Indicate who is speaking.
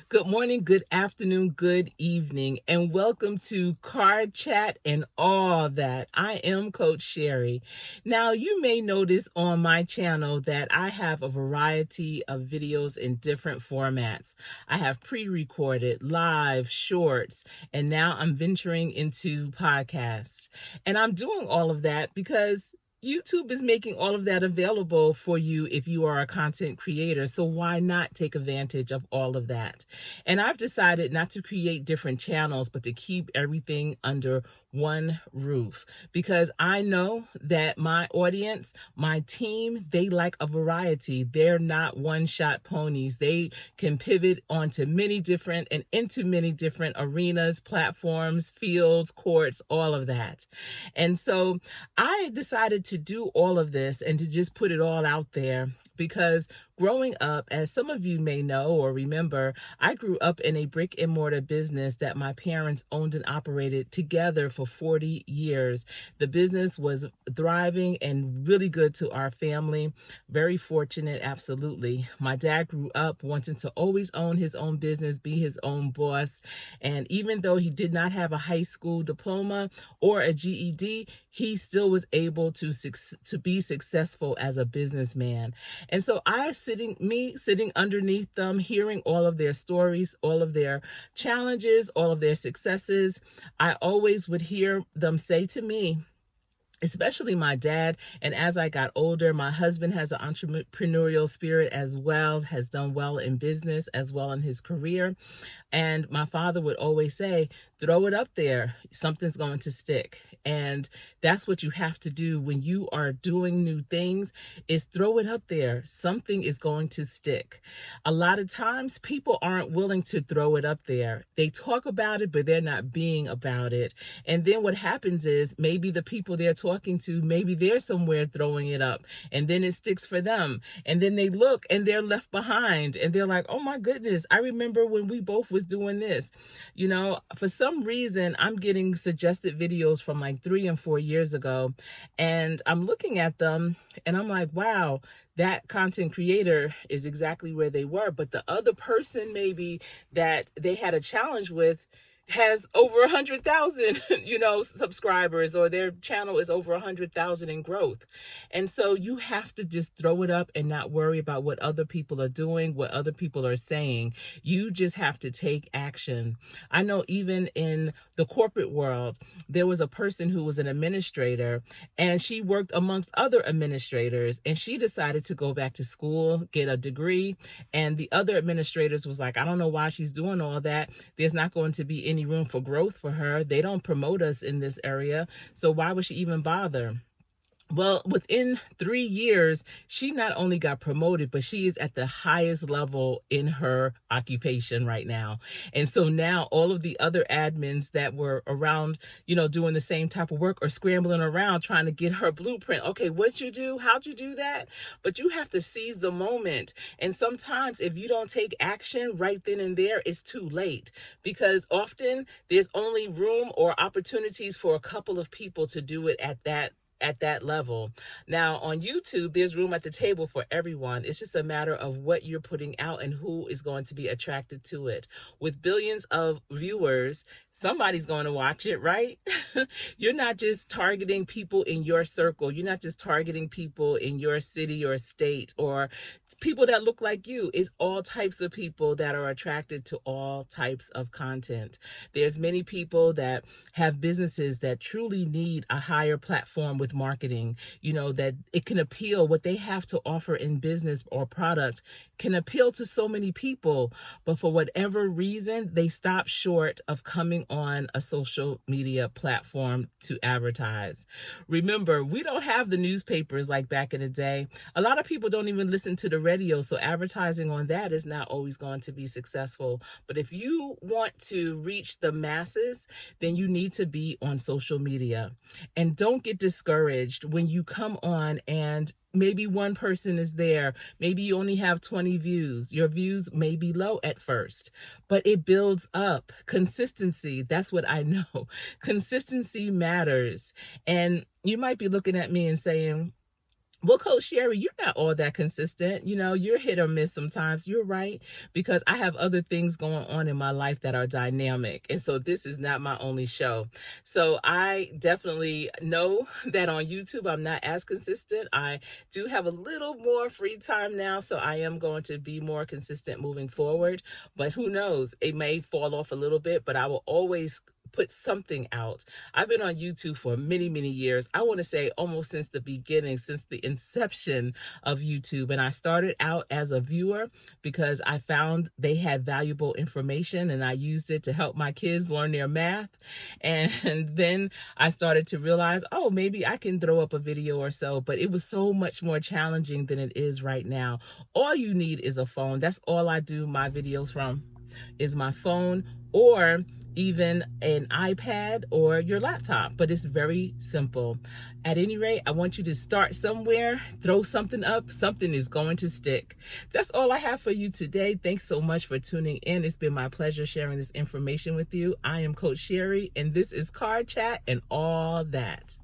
Speaker 1: Good morning, good afternoon, good evening, and welcome to Card Chat and all that. I am Coach Sherry. Now, you may notice on my channel that I have a variety of videos in different formats. I have pre-recorded, live, shorts, and now I'm venturing into podcasts. And I'm doing all of that because YouTube is making all of that available for you if you are a content creator. So why not take advantage of all of that? And I've decided not to create different channels, but to keep everything under one roof, because I know that my audience, my team, they like a variety. They're not one-shot ponies. They can pivot onto many different and into many different arenas, platforms, fields, courts, all of that. And so I decided to do all of this and to just put it all out there because growing up, as some of you may know or remember, I grew up in a brick and mortar business that my parents owned and operated together for 40 years. The business was thriving and really good to our family. Very fortunate, absolutely. My dad grew up wanting to always own his own business, be his own boss. And even though he did not have a high school diploma or a GED, he still was able to be successful as a businessman. And so sitting underneath them, hearing all of their stories, all of their challenges, all of their successes, I always would hear them say to me, especially my dad. And as I got older, my husband has an entrepreneurial spirit as well, has done well in business as well in his career. And my father would always say, throw it up there, something's going to stick. And that's what you have to do when you are doing new things, is throw it up there. Something is going to stick. A lot of times people aren't willing to throw it up there. They talk about it, but they're not being about it. And then what happens is maybe the people they're talking to, maybe they're somewhere throwing it up, and then it sticks for them. And then they look and they're left behind and they're like, oh my goodness, I remember when we both was doing this. You know, for some reason, I'm getting suggested videos from like 3 and 4 years ago, and I'm looking at them and I'm like, wow, that content creator is exactly where they were. But the other person maybe that they had a challenge with has over 100,000, subscribers, or their channel is over 100,000 in growth. And so you have to just throw it up and not worry about what other people are doing, what other people are saying. You just have to take action. I know even in the corporate world, there was a person who was an administrator, and she worked amongst other administrators, and she decided to go back to school, get a degree. And the other administrators was like, I don't know why she's doing all that. There's not going to be any room for growth for her. They don't promote us in this area. So why would she even bother? Well, within 3 years, she not only got promoted, but she is at the highest level in her occupation right now. And so now all of the other admins that were around, doing the same type of work are scrambling around trying to get her blueprint. Okay, what'd you do? How'd you do that? But you have to seize the moment. And sometimes if you don't take action right then and there, it's too late, because often there's only room or opportunities for a couple of people to do it at that level. Now on YouTube, there's room at the table for everyone. It's just a matter of what you're putting out and who is going to be attracted to it. With billions of viewers, somebody's going to watch it, right? You're not just targeting people in your circle. You're not just targeting people in your city or state or people that look like you. It's all types of people that are attracted to all types of content. There's many people that have businesses that truly need a higher platform with marketing, that it can appeal. What they have to offer in business or product can appeal to so many people, but for whatever reason, they stop short of coming on a social media platform to advertise. Remember, we don't have the newspapers like back in the day. A lot of people don't even listen to the radio, so advertising on that is not always going to be successful. But if you want to reach the masses, then you need to be on social media. And don't get discouraged when you come on and maybe one person is there. Maybe you only have 20 views. Your views may be low at first, but it builds up. Consistency, that's what I know. Consistency matters. And you might be looking at me and saying, Well, Coach Sherry, you're not all that consistent. You know, you're hit or miss sometimes. You're right, because I have other things going on in my life that are dynamic. And so this is not my only show. So I definitely know that on YouTube, I'm not as consistent. I do have a little more free time now, so I am going to be more consistent moving forward. But who knows? It may fall off a little bit, but I will always put something out. I've been on YouTube for many, many years. I want to say almost since the beginning, since the inception of YouTube. And I started out as a viewer because I found they had valuable information and I used it to help my kids learn their math. And then I started to realize, oh, maybe I can throw up a video or so, but it was so much more challenging than it is right now. All you need is a phone. That's all I do my videos from, is my phone, or even an iPad or your laptop, but it's very simple. At any rate, I want you to start somewhere, throw something up, something is going to stick. That's all I have for you today. Thanks so much for tuning in. It's been my pleasure sharing this information with you. I am Coach Sherry, and this is Card Chat and All That.